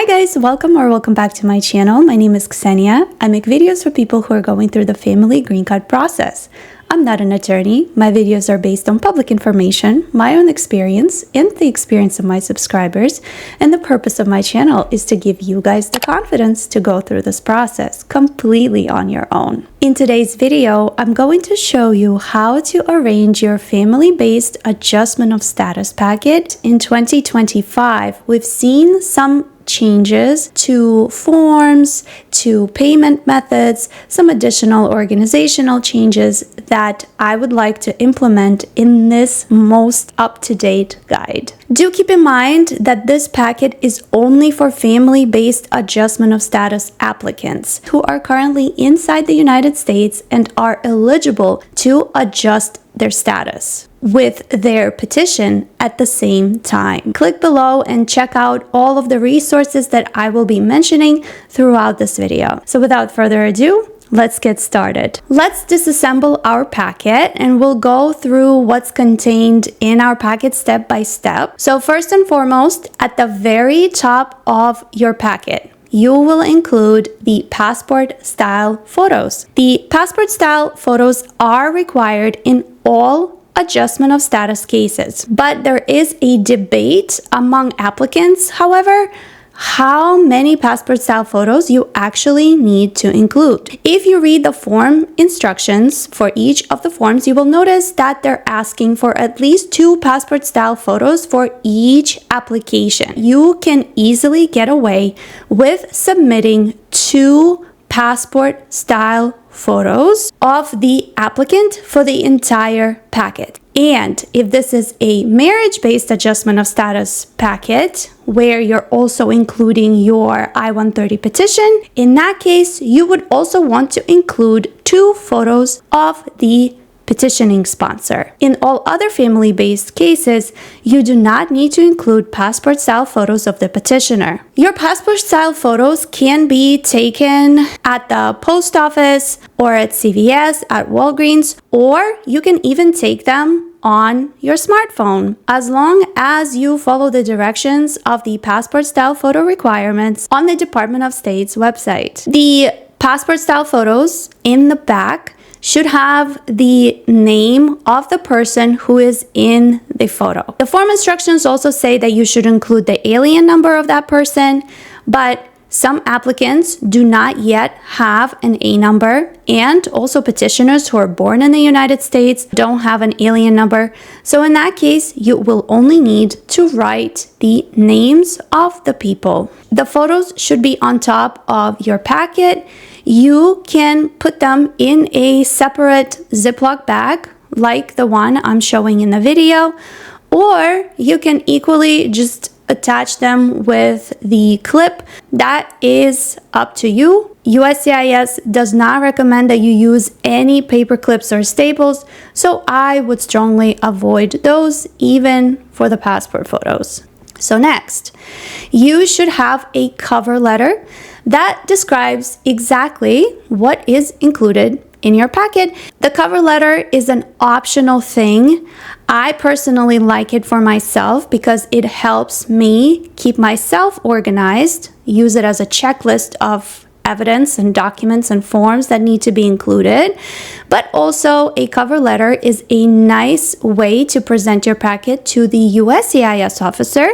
Hi guys, welcome back to my channel. My name is Ksenia. I make videos for people who are going through the family green card process. I'm not an attorney. My videos are based on public information, my own experience, and the experience of my subscribers. And the purpose of my channel is to give you guys the confidence to go through this process completely on your own. In today's video, I'm going to show you how to arrange your family-based adjustment of status packet. In 2025, we've seen some changes to forms, to payment methods, some additional organizational changes that I would like to implement in this most up-to-date guide. Do keep in mind that this packet is only for family-based adjustment of status applicants who are currently inside the United States and are eligible to adjust their status with their petition at the same time. Click below and check out all of the resources that I will be mentioning throughout this video. So without further ado, let's get started. Let's disassemble our packet and we'll go through what's contained in our packet step by step. So first and foremost, at the very top of your packet, you will include the passport style photos. The passport style photos are required in all adjustment of status cases, but there is a debate among applicants, however, how many passport style photos you actually need to include. If you read the form instructions for each of the forms, you will notice that they're asking for at least 2 passport style photos for each application. You can easily get away with submitting 2 passport style photos of the applicant for the entire packet. And if this is a marriage-based adjustment of status packet where you're also including your I-130 petition, in that case, you would also want to include 2 photos of the petitioning sponsor. In all other family-based cases, you do not need to include passport style photos of the petitioner. Your passport style photos can be taken at the post office or at CVS, at Walgreens, or you can even take them on your smartphone, as long as you follow the directions of the passport style photo requirements on the Department of State's website. The passport style photos in the back should have the name of the person who is in the photo. The form instructions also say that you should include the alien number of that person, but some applicants do not yet have an A number, and also petitioners who are born in the United States don't have an alien number. So in that case, you will only need to write the names of the people. The photos should be on top of your packet. You can put them in a separate Ziploc bag like the one I'm showing in the video, or you can equally just attach them with the clip. That is up to you. USCIS does not recommend that you use any paper clips or staples, so I would strongly avoid those even for the passport photos. So next, you should have a cover letter that describes exactly what is included in your packet. The cover letter is an optional thing. I personally like it for myself because it helps me keep myself organized, use it as a checklist of evidence and documents and forms that need to be included. But also a cover letter is a nice way to present your packet to the USCIS officer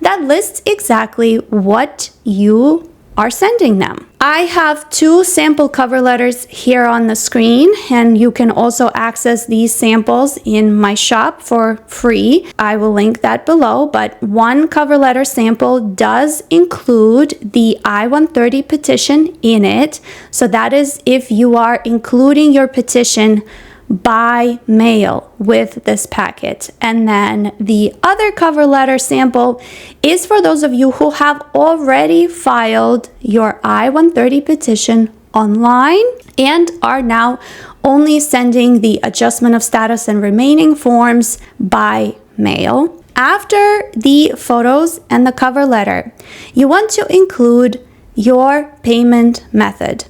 that lists exactly what you are sending them. I have 2 sample cover letters here on the screen, and you can also access these samples in my shop for free. I will link that below, but one cover letter sample does include the I-130 petition in it. So that is if you are including your petition by mail with this packet. And then the other cover letter sample is for those of you who have already filed your I-130 petition online and are now only sending the adjustment of status and remaining forms by mail. After the photos and the cover letter, you want to include your payment method.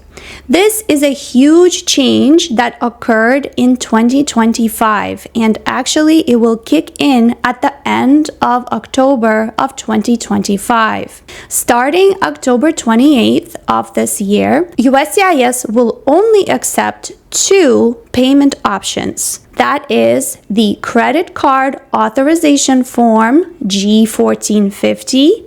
This is a huge change that occurred in 2025, and actually it will kick in at the end of October of 2025. Starting October 28th of this year, USCIS will only accept two payment options. That is the Credit Card Authorization Form G1450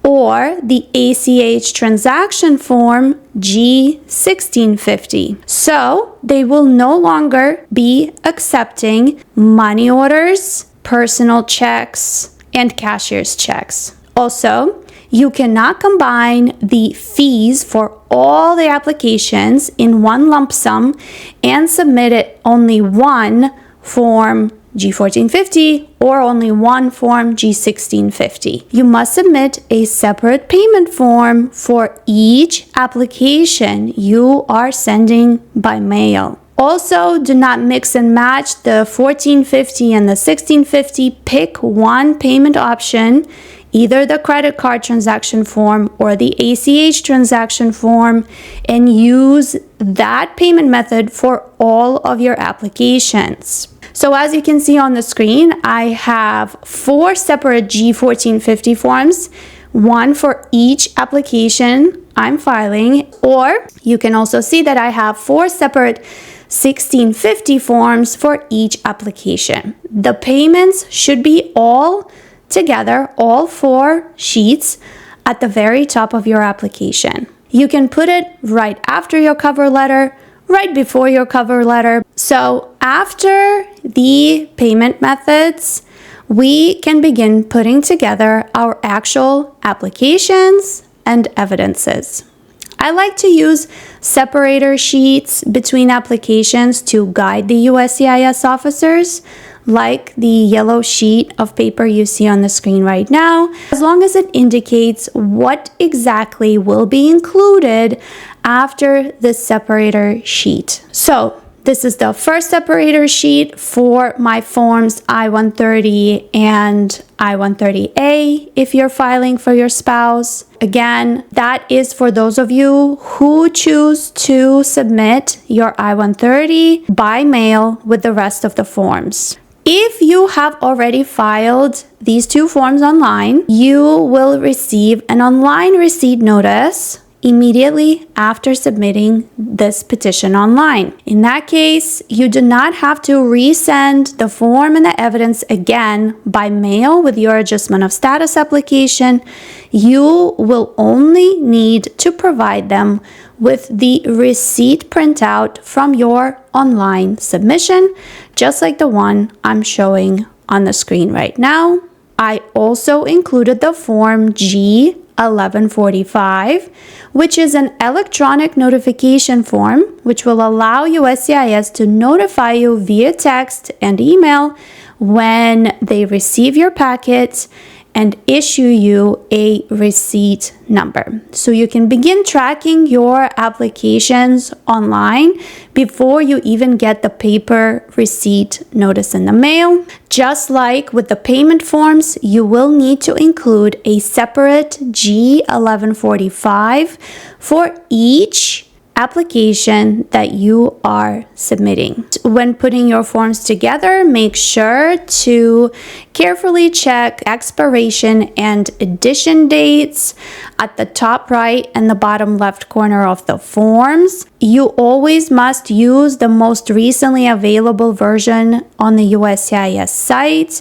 or the ACH Transaction Form G1650. So they will no longer be accepting money orders, personal checks, and cashier's checks. Also, you cannot combine the fees for all the applications in one lump sum and submit it only one Form G1450 or only one Form G1650. You must submit a separate payment form for each application you are sending by mail. Also, do not mix and match the 1450 and the 1650. Pick one payment option, either the credit card transaction form or the ACH transaction form, and use that payment method for all of your applications. So as you can see on the screen, I have 4 separate G1450 forms, one for each application I'm filing, or you can also see that I have 4 separate 1650 forms for each application. The payments should be all together, all 4 sheets at the very top of your application. You can put it right after your cover letter, right before your cover letter. So after the payment methods, we can begin putting together our actual applications and evidences. I like to use separator sheets between applications to guide the USCIS officers, like the yellow sheet of paper you see on the screen right now, as long as it indicates what exactly will be included after the separator sheet. So this is the first separator sheet for my forms I-130 and I-130A if you're filing for your spouse. Again, that is for those of you who choose to submit your I-130 by mail with the rest of the forms. If you have already filed these 2 forms online, you will receive an online receipt notice immediately after submitting this petition online. In that case, you do not have to resend the form and the evidence again by mail with your adjustment of status application. You will only need to provide them with the receipt printout from your online submission, just like the one I'm showing on the screen right now. I also included the form G1145, which is an electronic notification form which will allow USCIS to notify you via text and email when they receive your packet and issue you a receipt number. So you can begin tracking your applications online before you even get the paper receipt notice in the mail. Just like with the payment forms, you will need to include a separate G1145 for each application that you are submitting. When putting your forms together, make sure to carefully check expiration and edition dates at the top right and the bottom left corner of the forms. You always must use the most recently available version on the USCIS site.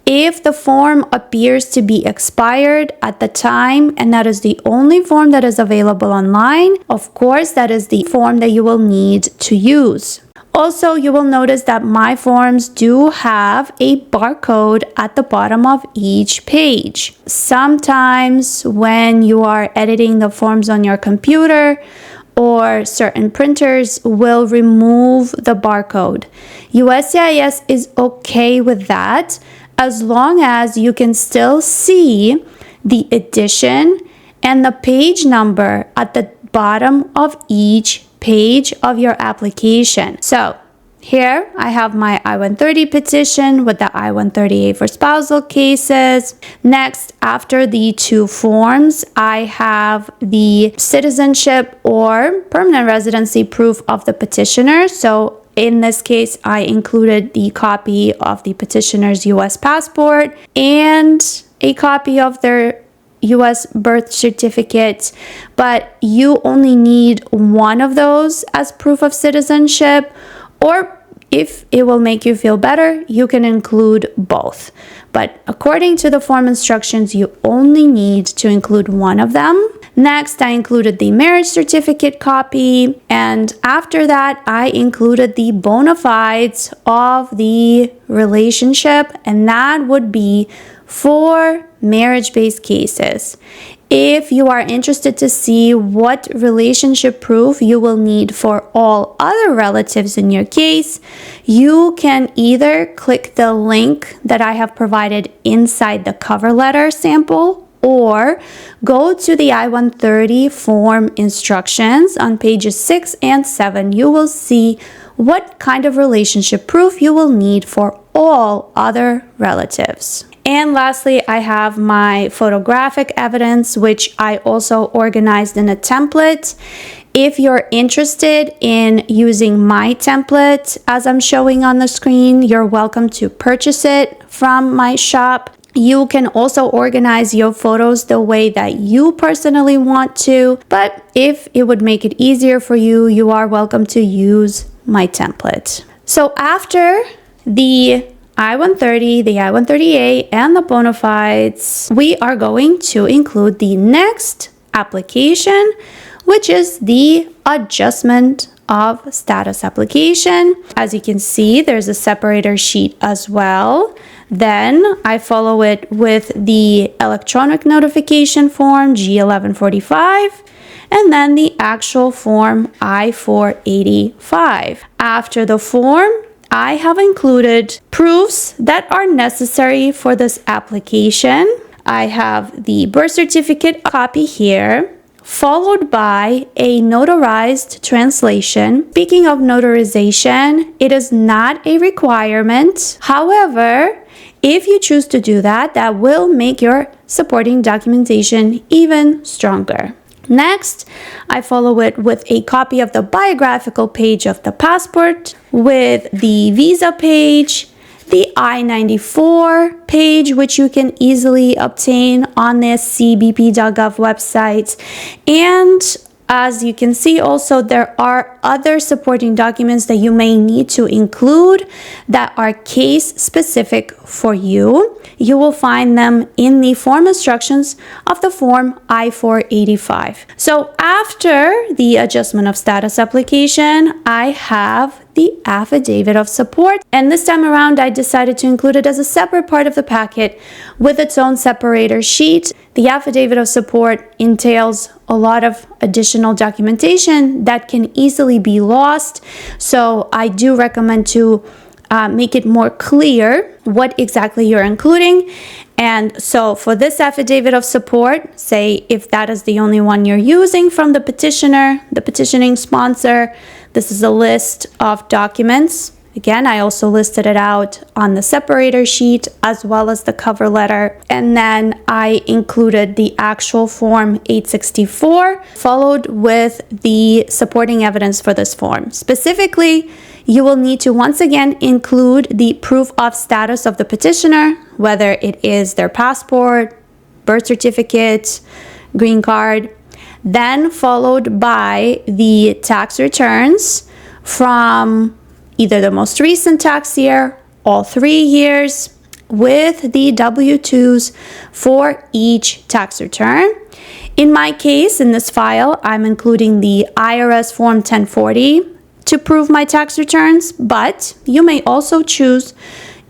If the form appears to be expired at the time and that is the only form that is available online, of course, that is the form that you will need to use. Also, you will notice that my forms do have a barcode at the bottom of each page. Sometimes when you are editing the forms on your computer, or certain printers will remove the barcode. USCIS is okay with that, as long as you can still see the edition and the page number at the bottom of each page of your application. So Here, I have my I-130 petition with the I-138 for spousal cases. Next, after the two forms, I have the citizenship or permanent residency proof of the petitioner. So in this case, I included the copy of the petitioner's U.S. passport and a copy of their U.S. birth certificate, but you only need one of those as proof of citizenship, or if it will make you feel better, you can include both. But according to the form instructions, you only need to include one of them. Next, I included the marriage certificate copy, and after that, I included the bona fides of the relationship, and that would be for marriage-based cases. If you are interested to see what relationship proof you will need for all other relatives in your case, you can either click the link that I have provided inside the cover letter sample, or go to the I-130 form instructions on pages 6 and 7. You will see what kind of relationship proof you will need for all other relatives. And lastly, I have my photographic evidence, which I also organized in a template. If you're interested in using my template as I'm showing on the screen, you're welcome to purchase it from my shop. You can also organize your photos the way that you personally want to, but if it would make it easier for you, you are welcome to use my template. So after the I-130, the I-130A, and the bona fides, we are going to include the next application, which is the adjustment of status application. As you can see, there's a separator sheet as well. Then I follow it with the electronic notification form G1145, and then the actual form I-485. After the form, I have included proofs that are necessary for this application. I have the birth certificate copy here, followed by a notarized translation. Speaking of notarization, it is not a requirement. However, if you choose to do that, that will make your supporting documentation even stronger. Next, I follow it with a copy of the biographical page of the passport, with the visa page, the I-94 page, which you can easily obtain on the cbp.gov website. And as you can see also, there are other supporting documents that you may need to include that are case specific for you. You will find them in the form instructions of the form I-485. So after the adjustment of status application, I have the affidavit of support, and this time around I decided to include it as a separate part of the packet with its own separator sheet. The affidavit of support entails a lot of additional documentation that can easily be lost, so I do recommend to make it more clear what exactly you're including. And so for this affidavit of support, say if that is the only one you're using from the petitioner, the petitioning sponsor, this is a list of documents. Again, I also listed it out on the separator sheet as well as the cover letter. And then I included the actual form 864, followed with the supporting evidence for this form. Specifically, you will need to once again include the proof of status of the petitioner, whether it is their passport, birth certificate, green card, then followed by the tax returns from either the most recent tax year, all 3 years, with the W-2s for each tax return. In my case, in this file, I'm including the IRS Form 1040 to prove my tax returns, but you may also choose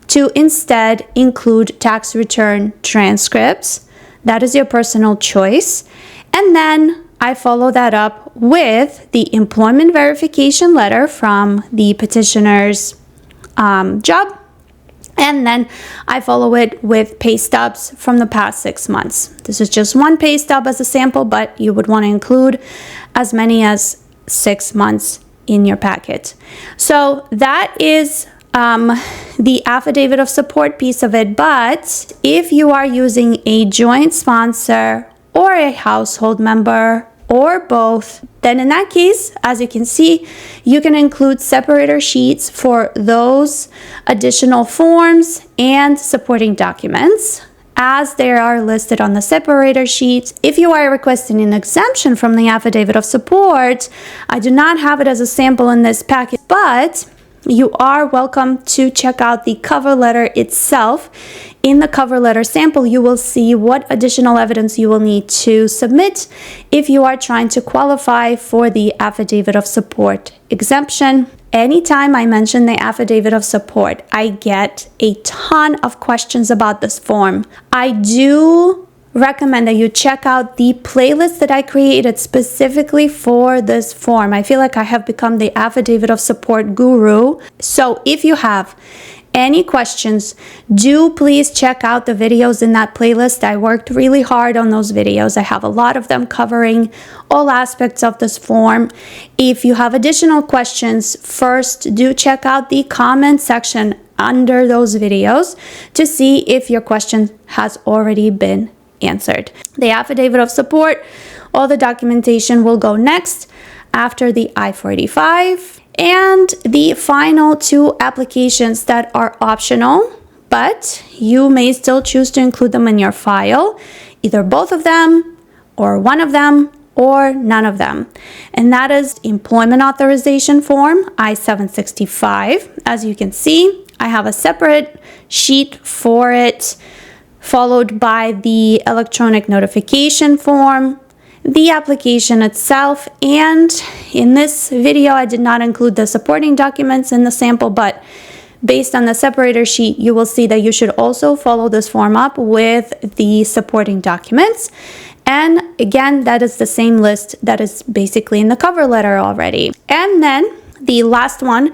to instead include tax return transcripts. That is your personal choice. And then I follow that up with the employment verification letter from the petitioner's job. And then I follow it with pay stubs from the past 6 months. This is just one pay stub as a sample, but you would want to include as many as 6 months in your packet. So that is the affidavit of support piece of it. But if you are using a joint sponsor or a household member or both, then in that case, as you can see, you can include separator sheets for those additional forms and supporting documents as they are listed on the separator sheet. If you are requesting an exemption from the affidavit of support, I do not have it as a sample in this packet, but you are welcome to check out the cover letter itself. In the cover letter sample, you will see what additional evidence you will need to submit if you are trying to qualify for the affidavit of support exemption. Anytime I mention the affidavit of support, I get a ton of questions about this form. I do recommend that you check out the playlist that I created specifically for this form. I feel like I have become the affidavit of support guru. So if you have any questions, do please check out the videos in that playlist. I worked really hard on those videos. I have a lot of them covering all aspects of this form. If you have additional questions, first do check out the comment section under those videos to see if your question has already been answered. The affidavit of support, all the documentation will go next after the I-485, and the final two applications that are optional, but you may still choose to include them in your file, either both of them or one of them or none of them. And that is employment authorization form, I-765. As you can see, I have a separate sheet for it, followed by the electronic notification form, the application itself, and in this video I did not include the supporting documents in the sample, but based on the separator sheet you will see that you should also follow this form up with the supporting documents. And again, that is the same list that is basically in the cover letter already. And then the last one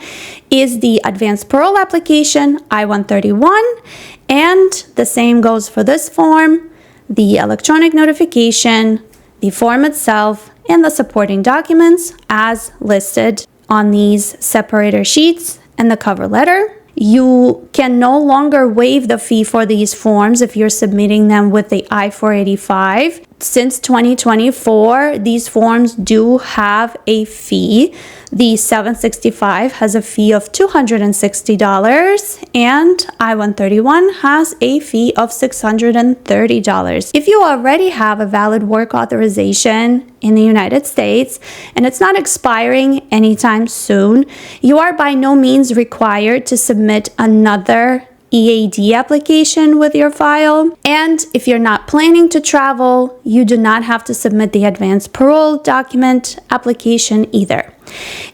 is the advanced parole application, I-131, and the same goes for this form, the electronic notification, the form itself, and the supporting documents as listed on these separator sheets and the cover letter. You can no longer waive the fee for these forms if you're submitting them with the I-485. Since 2024, these forms do have a fee. The 765 has a fee of $260 and I-131 has a fee of $630. If you already have a valid work authorization in the United States and it's not expiring anytime soon, you are by no means required to submit another EAD application with your file. And if you're not planning to travel, you do not have to submit the advanced parole document application either.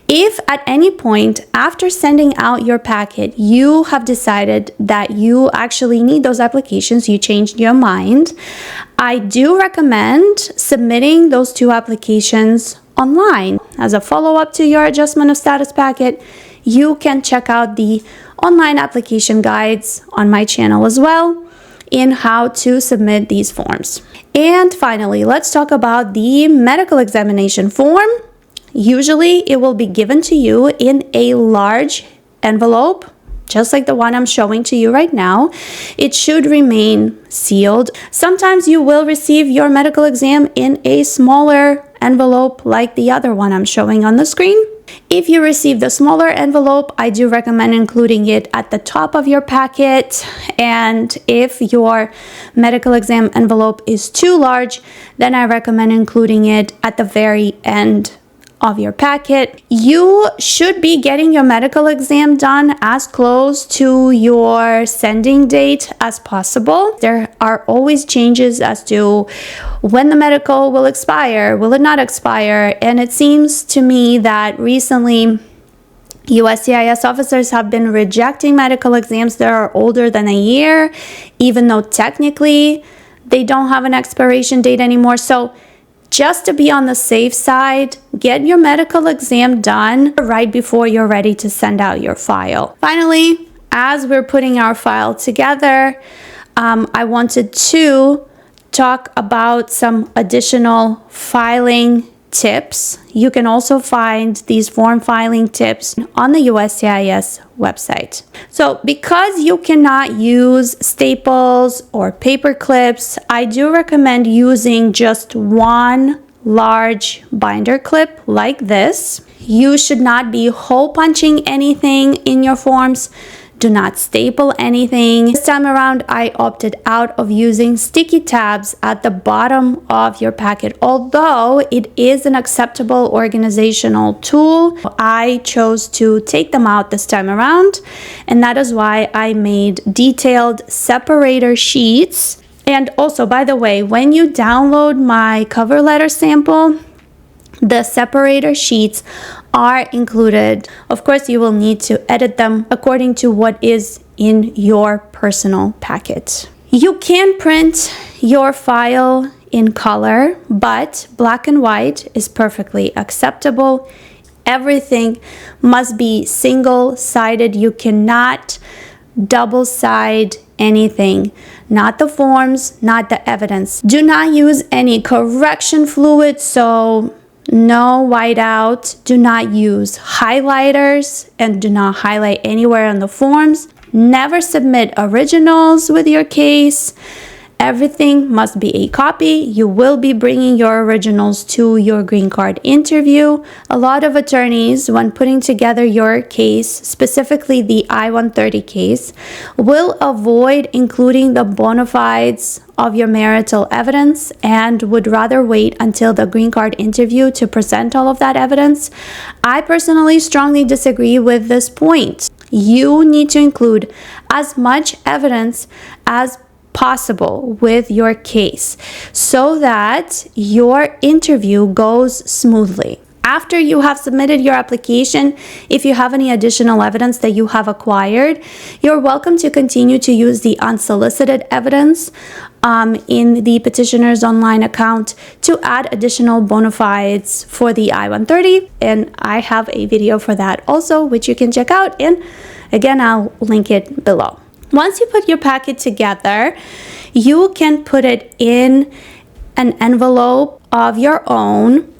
If at any point after sending out your packet you have decided that you actually need those applications, you changed your mind, I do recommend submitting those two applications online. As a follow-up to your adjustment of status packet, you can check out the online application guides on my channel as well in how to submit these forms. And finally, let's talk about the medical examination form. Usually it will be given to you in a large envelope, just like the one I'm showing to you right now. It should remain sealed. Sometimes you will receive your medical exam in a smaller envelope like the other one I'm showing on the screen. If you receive the smaller envelope, I do recommend including it at the top of your packet. And if your medical exam envelope is too large, then I recommend including it at the very end of your packet. You should be getting your medical exam done as close to your sending date as possible. There are always changes as to when the medical will expire, will it not expire, and it seems to me that recently USCIS officers have been rejecting medical exams that are older than a year, even though technically they don't have an expiration date anymore. So just to be on the safe side, get your medical exam done right before you're ready to send out your file. Finally, as we're putting our file together, I wanted to talk about some additional filing tips. You can also find these form filing tips on the USCIS website. So because you cannot use staples or paper clips, I do recommend using just one large binder clip like this. You should not be hole punching anything in your forms. Do not staple anything. This time around, I opted out of using sticky tabs at the bottom of your packet. Although it is an acceptable organizational tool, I chose to take them out this time around, and that is why I made detailed separator sheets. And also, by the way, when you download my cover letter sample, the separator sheets are included. Of course, you will need to edit them according to what is in your personal packet. You can print your file in color, but black and white is perfectly acceptable. Everything must be single-sided. You cannot double-side anything, not the forms, not the evidence. Do not use any correction fluid, so no whiteout. Do not use highlighters and do not highlight anywhere on the forms. Never submit originals with your case. Everything must be a copy. You will be bringing your originals to your green card interview. A lot of attorneys, when putting together your case, specifically the I-130 case, will avoid including the bona fides of your marital evidence and would rather wait until the green card interview to present all of that evidence. I personally strongly disagree with this point. You need to include as much evidence as possible with your case so that your interview goes smoothly. After you have submitted your application, if you have any additional evidence that you have acquired, you're welcome to continue to use the unsolicited evidence in the petitioner's online account to add additional bona fides for the I-130. And I have a video for that also, which you can check out. And again, I'll link it below. Once you put your packet together, you can put it in an envelope of your own,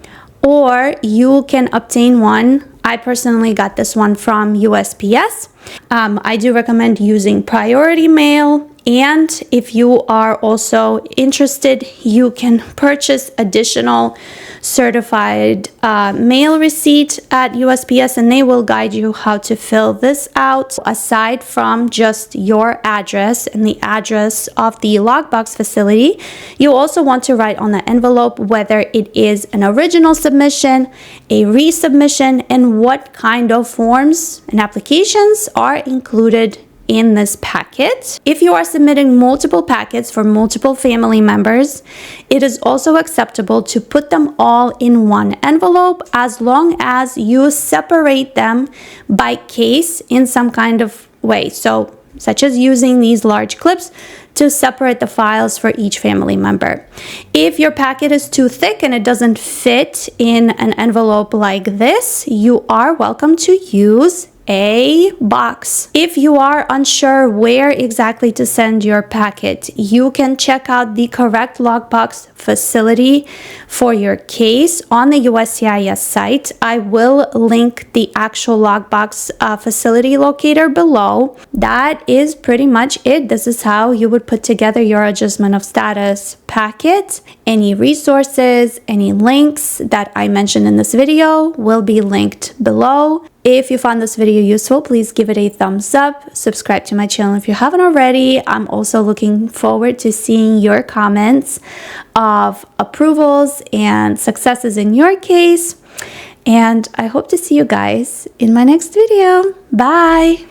or you can obtain one. I personally got this one from USPS. I do recommend using priority mail. And if you are also interested, you can purchase additional certified mail receipt at USPS, and they will guide you how to fill this out. Aside from just your address and the address of the lockbox facility, you also want to write on the envelope whether it is an original submission, a resubmission, and what kind of forms and applications are included in this packet. If you are submitting multiple packets for multiple family members, it is also acceptable to put them all in one envelope as long as you separate them by case in some kind of way. So, such as using these large clips to separate the files for each family member. If your packet is too thick and it doesn't fit in an envelope like this, you are welcome to use a box. If you are unsure where exactly to send your packet, you can check out the correct lockbox facility for your case on the USCIS site. I will link the actual lockbox facility locator below. That is pretty much it. This is how you would put together your adjustment of status packet. Any resources, any links that I mentioned in this video will be linked below. If you found this video useful, please give it a thumbs up. Subscribe to my channel if you haven't already. I'm also looking forward to seeing your comments of approvals and successes in your case. And I hope to see you guys in my next video. Bye!